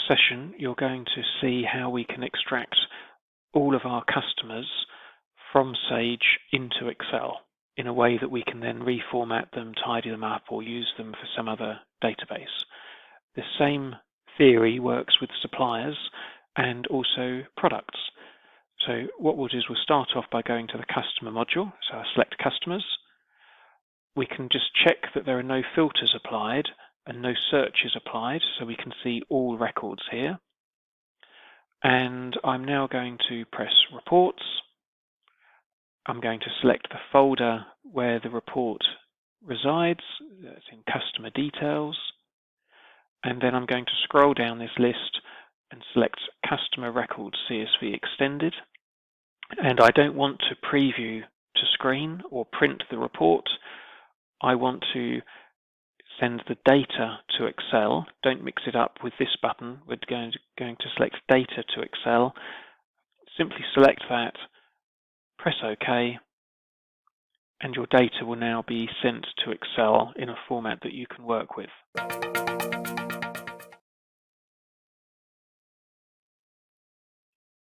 session, you're going to see how we can extract all of our customers from Sage into Excel in a way that we can then reformat them, tidy them up, or use them for some other database. The same theory works with suppliers and also products. So what we'll do is we'll start off by going to the customer module. So I'll select customers. We can just check that there are no filters applied and no searches applied, so we can see all records here. And I'm now going to press Reports. I'm going to select the folder where the report resides. That's in Customer Details. And then I'm going to scroll down this list and select Customer Records CSV Extended. And I don't want to preview to screen or print the report. I want to send the data to Excel. Don't mix it up with this button. We're going to select Data to Excel. Simply select that, press OK, and your data will now be sent to Excel in a format that you can work with.